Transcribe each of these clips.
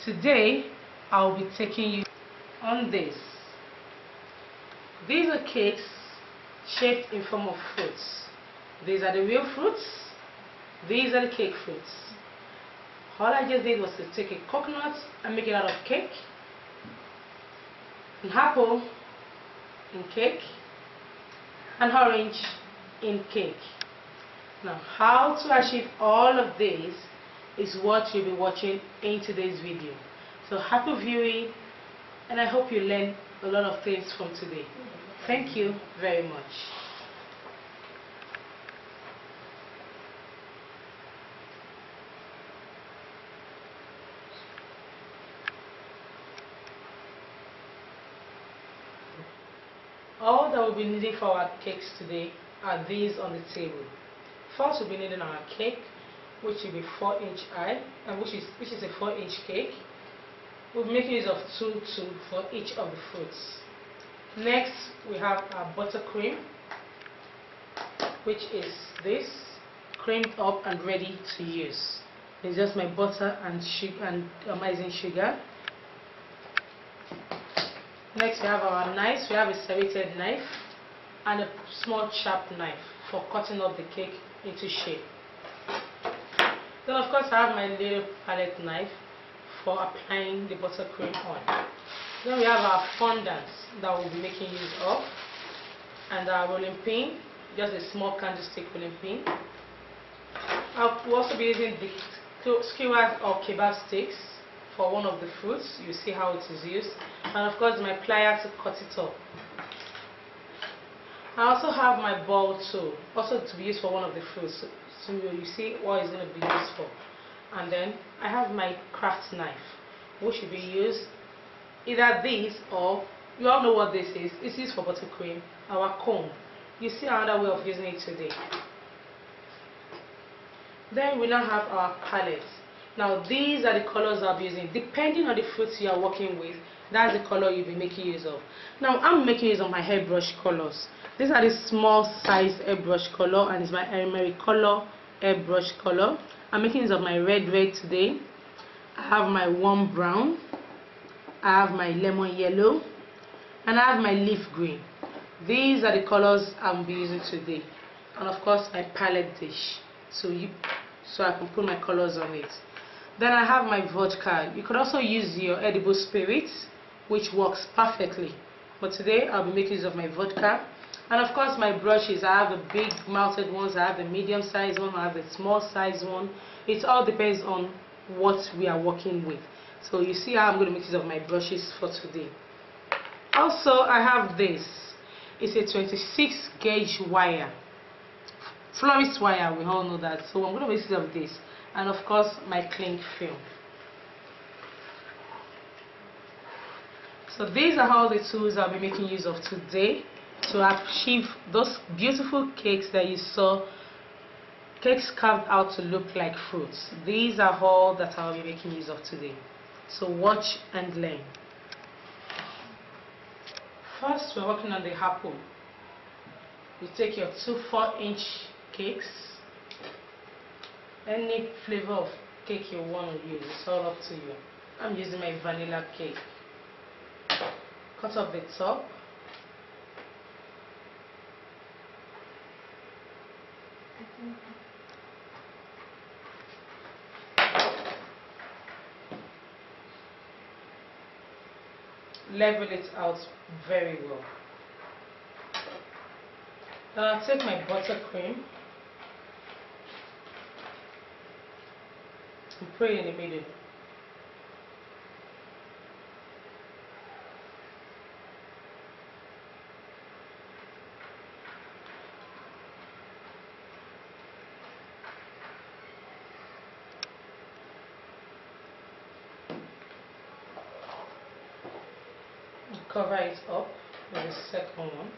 Today I'll be taking you on this. These are cakes shaped in form of fruits. These are the real fruits. These are the cake fruits. All I just did was to take a coconut and make it out of cake, an apple in cake, an orange in cake. Now, how to achieve all of this is what you'll be watching in today's video. So happy viewing, and I hope you learn a lot of things from today. Thank you very much. All that we'll be needing for our cakes today are these on the table. First, we'll be needing our cake, which will be 4-inch high, and which is a 4-inch cake. We'll be making use of 2 for each of the fruits. Next, we have our buttercream, which is this, creamed up and ready to use. It's just my butter and sugar and icing sugar. Next, we have our knives. We have a serrated knife and a small sharp knife for cutting up the cake into shape. Then, of course, I have my little palette knife for applying the buttercream on. Then we have our fondants that we'll be making use of, and our rolling pin, just a small candlestick rolling pin. We'll also be using the skewers or kebab sticks for one of the fruits. You see how it is used, and of course my pliers to cut it up. I also have my ball tool, also to be used for one of the fruits, so you see what it's going to be used for. And then I have my craft knife, which will be used either this, or you all know what this is. It's used for buttercream. Our comb. You see another way of using it today. Then we now have our palette. Now these are the colors I'll be using. Depending on the fruits you are working with, that's the color you'll be making use of. Now I'm making use of my airbrush colors. These are the small size airbrush color, and it's my Emery color airbrush color. I'm making use of my red today. I have my warm brown. I have my lemon yellow, and I have my leaf green. These are the colors I'll be using today, and of course my palette dish, so I can put my colors on it. Then I have my vodka. You could also use your edible spirits, which works perfectly, but today I'll be making use of my vodka. And of course my brushes. I have the big mounted ones, I have the medium size one, I have the small size one. It all depends on what we are working with. So you see how I'm going to make use of my brushes for today. Also, I have this. It's a 26 gauge wire, florist wire, we all know that. So I'm going to make use of this, and of course my cling film. So these are all the tools I'll be making use of today to achieve those beautiful cakes that you saw, cakes carved out to look like fruits. These are all that I'll be making use of today. So watch and learn. First, we're working on the apple. You take your 2 4-inch cakes, any flavor of cake you want to use, it's all up to you. I'm using my vanilla cake. Cut off the top. Level it out very well. Then I'll take my buttercream and put it in the middle. Cover it up with the second one.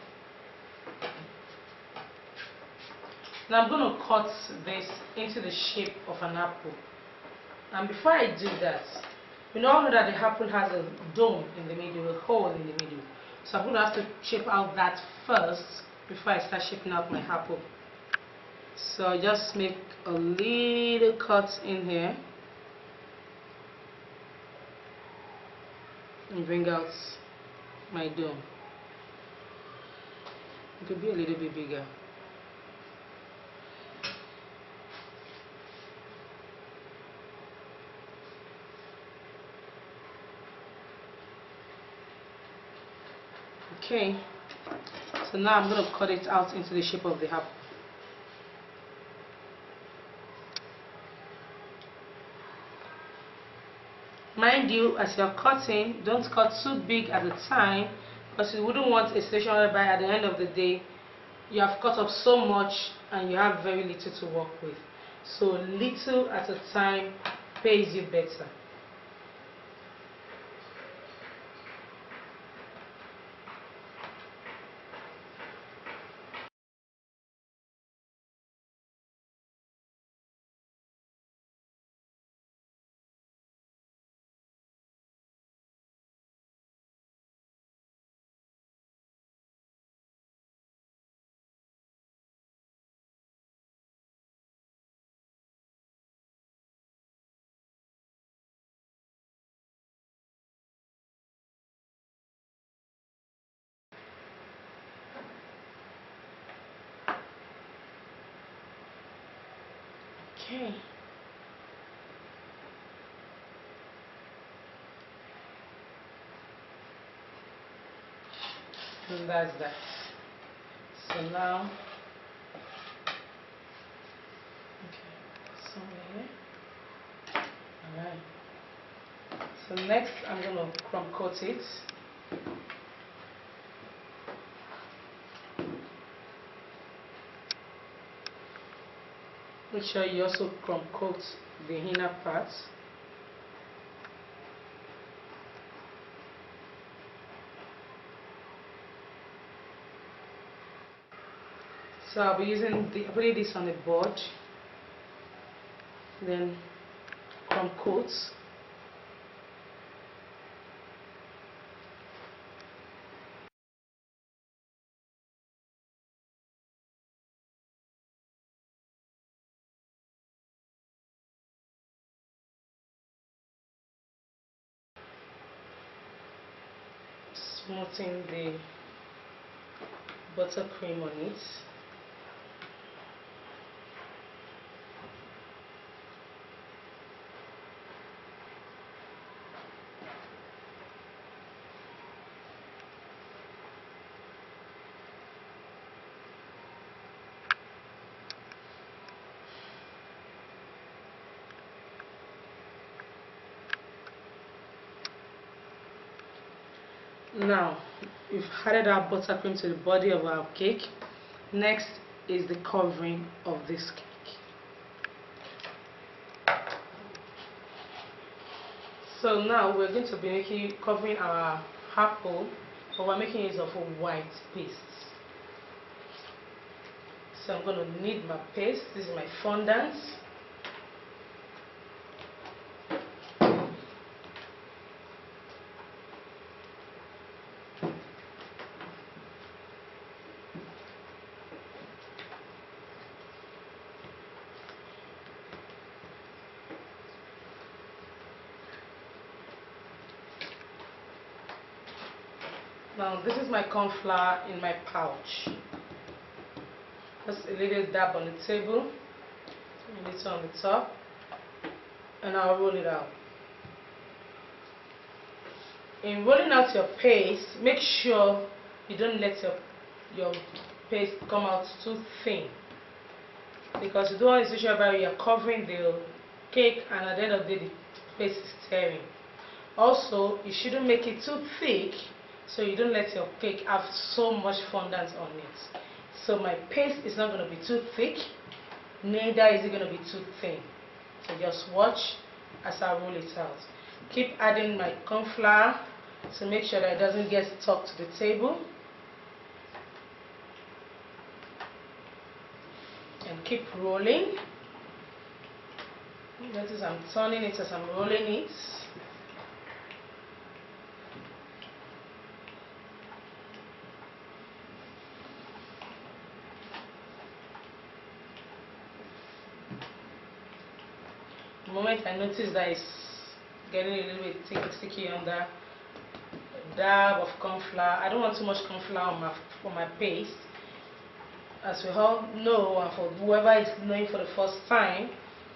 Now I'm going to cut this into the shape of an apple. And before I do that, we all know that the apple has a dome in the middle, a hole in the middle. So I'm going to have to shape out that first before I start shaping out my apple. So I just make a little cut in here. and bring out my dough. It could be a little bit bigger. Okay, so now I'm going to cut it out into the shape of the apple. Mind you, as you're cutting, don't cut too big at a time, because you wouldn't want a situation whereby at the end of the day you have cut off so much and you have very little to work with. So little at a time pays you better. Okay. And that's that. So now, okay, somewhere here. Alright. So next I'm going to crumb coat it. Make sure you also crumb coat the inner part. So I'll be putting this on the board, then crumb coat. Smoothing the buttercream on it. Now, we've added our buttercream to the body of our cake. Next is the covering of this cake. So now we're going to be covering our apple, but we're making use of a white paste. So I'm going to knead my paste. This is my fondant. Now this is my corn flour in my pouch. Just a little dab on the table, a little on the top, and I'll roll it out. In rolling out your paste, make sure you don't let your paste come out too thin, because you don't want a situation where you're covering the cake and at the end of the day the paste is tearing. Also, you shouldn't make it too thick, so you don't let your cake have so much fondant on it. So my paste is not going to be too thick, neither is it going to be too thin. So just watch as I roll it out. Keep adding my corn flour to make sure that it doesn't get stuck to the table. And keep rolling. Notice I'm turning it as I'm rolling it. The moment I notice that it's getting a little bit sticky on that, dab of corn flour. I don't want too much corn flour on my paste. As we all know, and for whoever is knowing for the first time,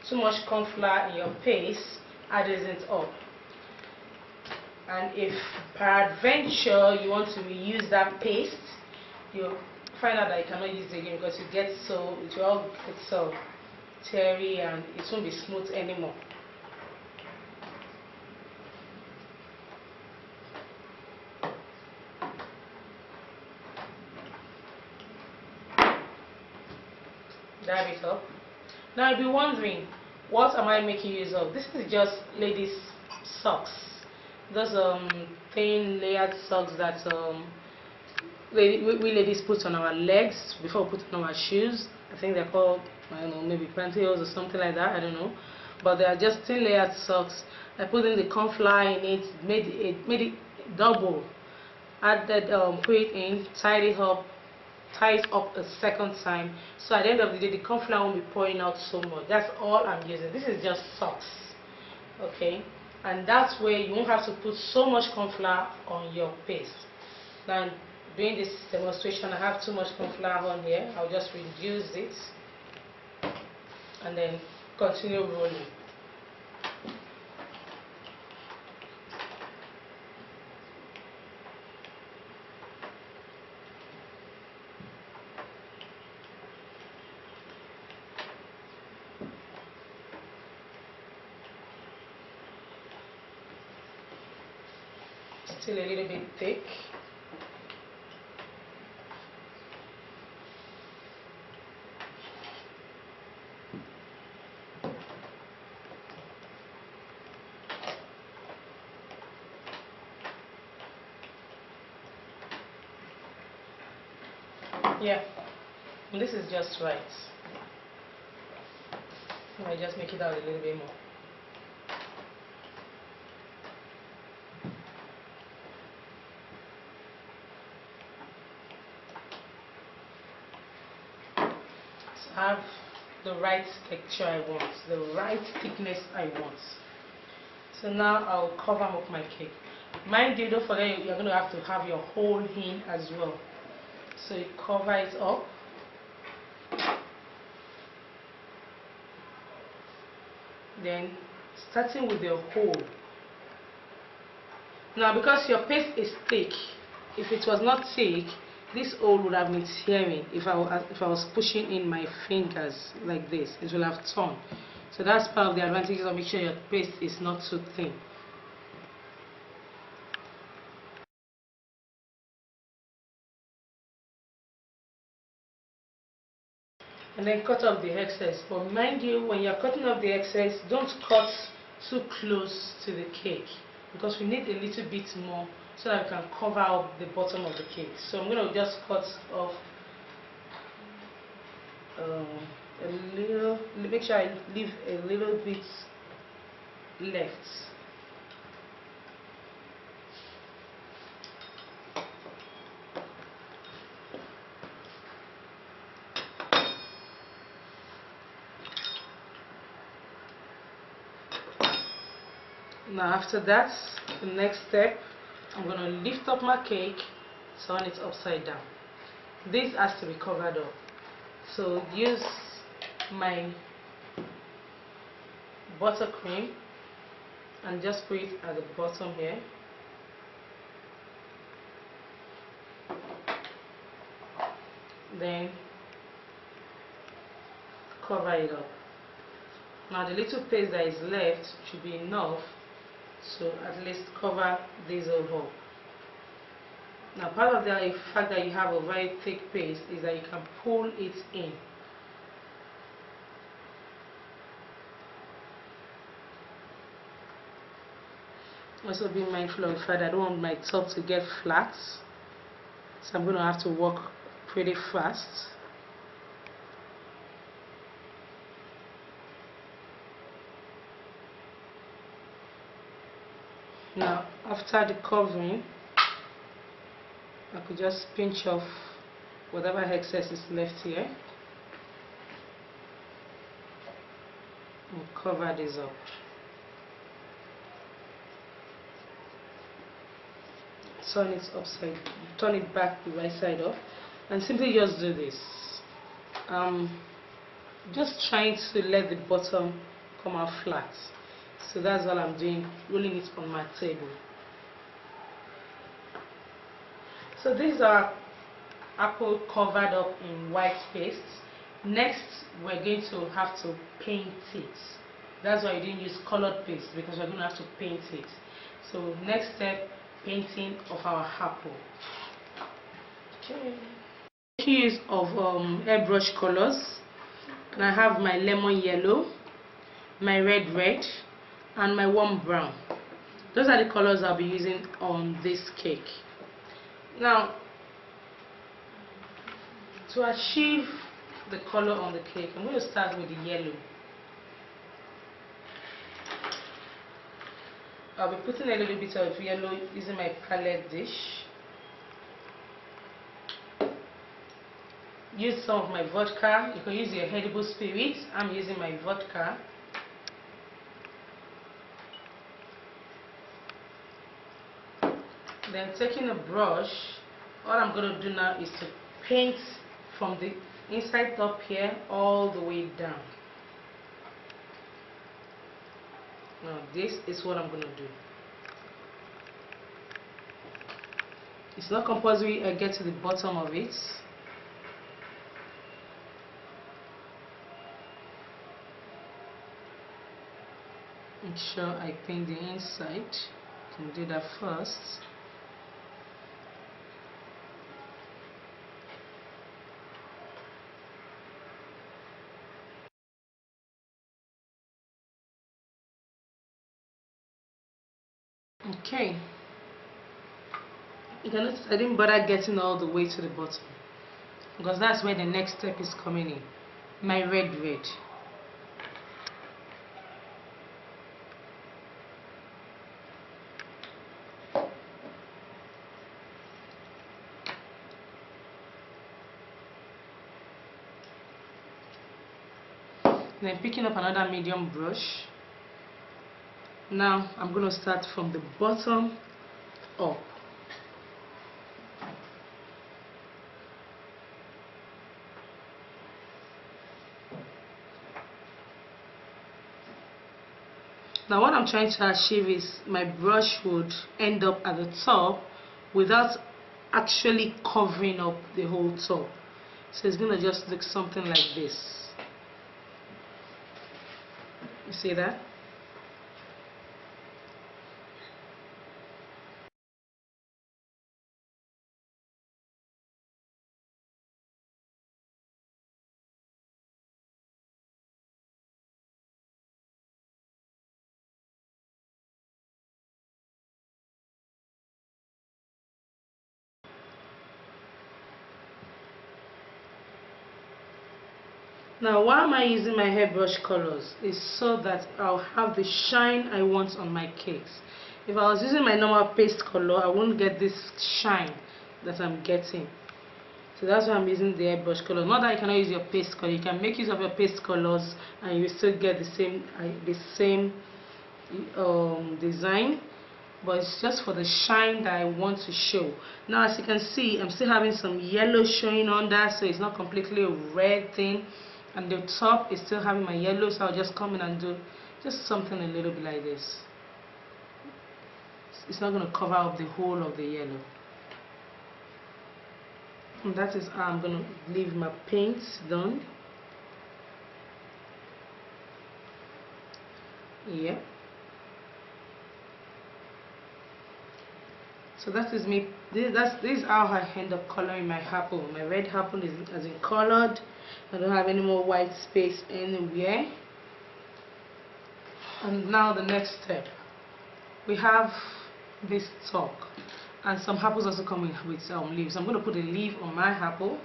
too much corn flour in your paste adds it up. And if peradventure you want to reuse that paste, you'll find out that you cannot use it again because it will all get so teary and it won't be smooth anymore. Dab it up. Now you'll be wondering, what am I making use of? This is just ladies' socks. Those thin layered socks that we ladies put on our legs before we put on our shoes. I think they're called, I don't know, maybe pantyhose or something like that, I don't know. But they are just thin layered socks. I put in the corn flour in it, made it double. Added, put it in, tied it up a second time. So at the end of the day, the corn flour won't be pouring out so much. That's all I'm using. This is just socks. Okay? And that's where you won't have to put so much corn flour on your paste. Now, doing this demonstration, I have too much corn flour on here. I'll just reduce it and then continue rolling. Still a little bit thick. Yeah, and this is just right. I just make it out a little bit more. I have the right texture I want, the right thickness I want. So now I'll cover up my cake. Mind you, don't forget you're going to have your hole in as well. So you cover it up. Then starting with the hole. Now because your paste is thick, if it was not thick, this hole would have been tearing. If I was pushing in my fingers like this, it will have torn. So that's part of the advantages of making sure your paste is not too thin. And then cut off the excess. But mind you, when you're cutting off the excess, don't cut too close to the cake because we need a little bit more so that we can cover up the bottom of the cake. So I'm going to just cut off a little, make sure I leave a little bit left. Now after that, the next step, I'm going to lift up my cake, turn it upside down. This has to be covered up. So use my buttercream and just put it at the bottom here. Then cover it up. Now the little paste that is left should be enough, so at least cover this whole up. Now part of the fact that you have a very thick paste is that you can pull it in. Also be mindful of the fact that I don't want my top to get flat, so I'm going to have to work pretty fast. Now after the covering, I could just pinch off whatever excess is left here and cover this up. turn it back the right side up, and simply just do this. Just trying to let the bottom come out flat. So that's all I'm doing, rolling it on my table. So these are apple covered up in white paste. Next, we're going to have to paint it. That's why I didn't use colored paste, because we're going to have to paint it. So next step, painting of our apple. Okay. Making use of airbrush colors, and I have my lemon yellow, my red, and my warm brown. Those are the colors I'll be using on this cake. Now, to achieve the color on the cake, I'm going to start with the yellow. I'll be putting a little bit of yellow using my palette dish. Use some of my vodka. You can use your edible spirit. I'm using my vodka. Then taking a brush, all I'm going to do now is to paint from the inside up here all the way down. Now this is what I'm going to do. It's not compulsory I get to the bottom of it. Make sure I paint the inside. I can do that first. Okay, you can notice I didn't bother getting all the way to the bottom, because that's where the next step is coming in. My red. Then picking up another medium brush. Now I'm going to start from the bottom up. Now what I'm trying to achieve is my brush would end up at the top without actually covering up the whole top. So it's going to just look something like this. You see that? Now why am I using my hairbrush colors? Is so that I'll have the shine I want on my cakes. If I was using my normal paste color, I won't get this shine that I'm getting. So that's why I'm using the airbrush color. Not that you cannot use your paste color. You can make use of your paste colors and you still get the same design, but it's just for the shine that I want to show. Now as you can see, I'm still having some yellow showing under, so it's not completely a red thing, and the top is still having my yellow, so I'll just come in and do just something a little bit like this. It's not going to cover up the whole of the yellow. And that is how I'm going to leave my paints done. Yeah. So that is me. This is how I end up coloring my apple. My red apple has been colored. I don't have any more white space anywhere. And now the next step, we have this stalk, and some apples also come with some leaves. I'm going to put a leaf on my apple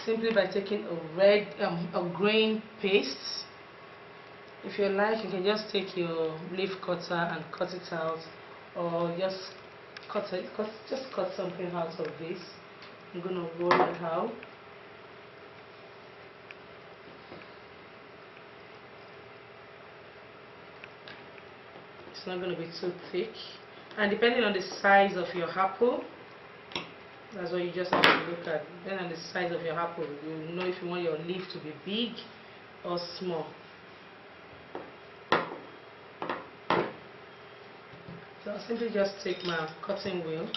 simply by taking a grain paste. If you like, you can just take your leaf cutter and cut it out, or just cut something out of this. I'm going to roll it out. It's not going to be too thick. And depending on the size of your apple, that's what you just have to look at. Depending on the size of your apple, you know if you want your leaf to be big or small. So I'll simply just take my cutting wheel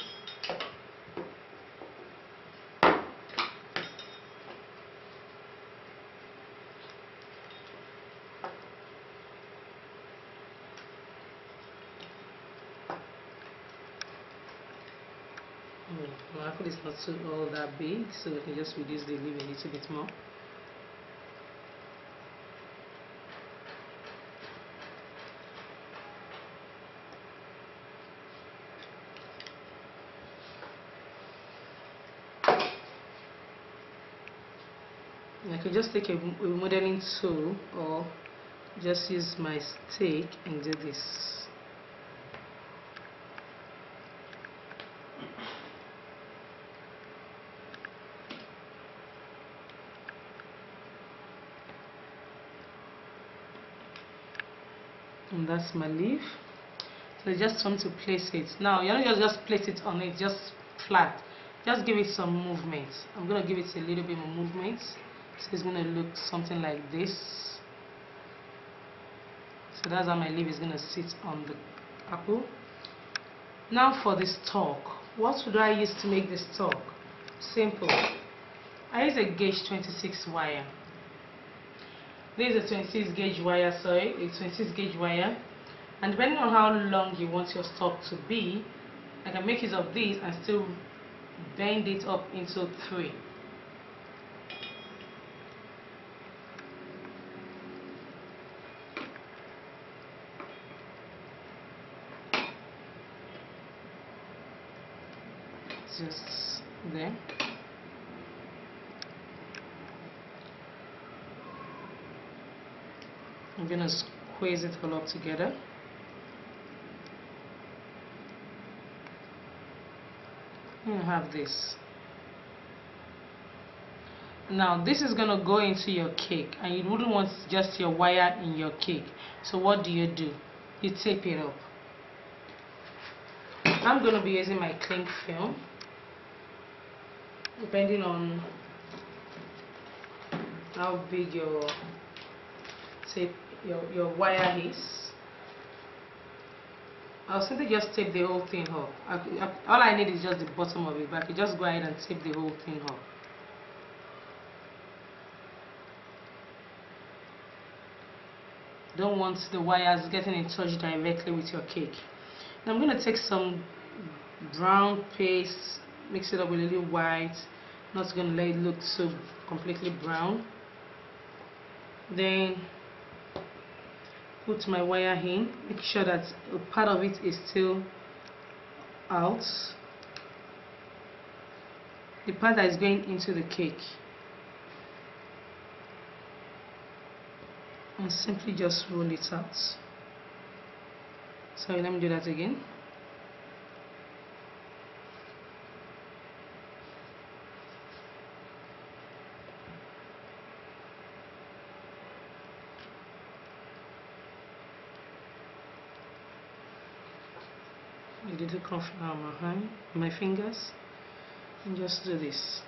my apple is not so all that big, so we can just reduce the leaf a little bit more. I could just take a modeling tool or just use my stick and do this. And that's my leaf. So just want to place it. Now you're not just place it on it just flat. Just give it some movement. I'm gonna give it a little bit more movement. So it's gonna look something like this. So that's how my leaf is gonna sit on the apple. Now for the stalk. What would I use to make the stalk? Simple. I use a gauge 26 wire. This is a 26 gauge wire, sorry, a 26 gauge wire. And depending on how long you want your stalk to be, I can make use of this and still bend it up into 3. Just there. I'm gonna squeeze it all up together. You have this. Now this is gonna go into your cake, and you wouldn't want just your wire in your cake. So what do? You tape it up. I'm gonna be using my cling film, depending on how big your tape your wire is. I'll simply just tape the whole thing up. All I need is just the bottom of it, but I can just go ahead and tape the whole thing up. Don't want the wires getting in touch directly with your cake. Now I'm going to take some brown paste, mix it up with a little white. Not going to let it look so completely brown. Then put my wire in, make sure that a part of it is still out, the part that is going into the cake, and simply just roll it out. Sorry, let me do that again. A little cornflour on my hand, my fingers, and just do this.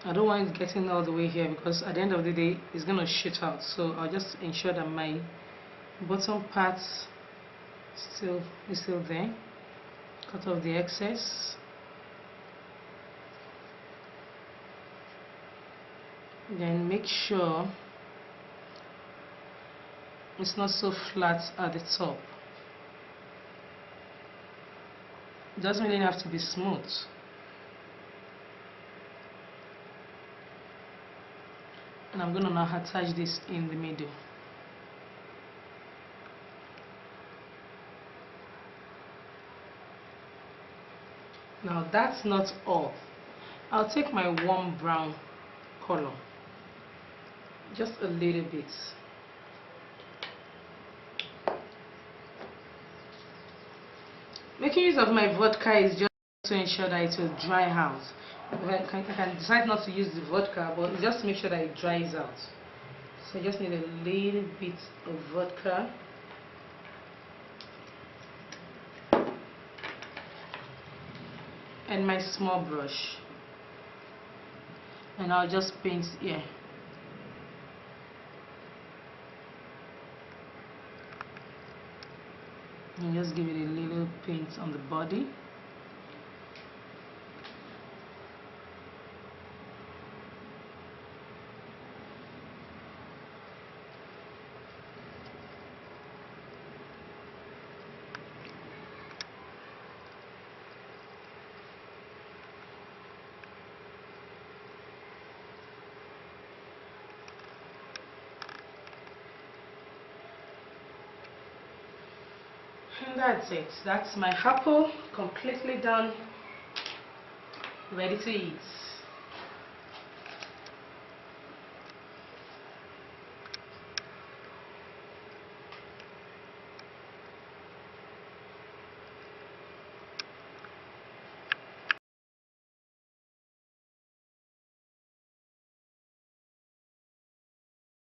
I don't want it getting all the way here because at the end of the day it's going to shoot out, so I'll just ensure that my bottom part is still there. Cut off the excess. Then make sure it's not so flat at the top. It doesn't really have to be smooth. And I'm going to now attach this in the middle. Now that's not all. I'll take my warm brown color, just a little bit. Making use of my vodka is just to ensure that it will dry out. I can decide not to use the vodka, but just to make sure that it dries out. So I just need a little bit of vodka. and my small brush, and I'll just paint here. And just give it a little paint on the body. And that's it. That's my apple completely done, ready to eat.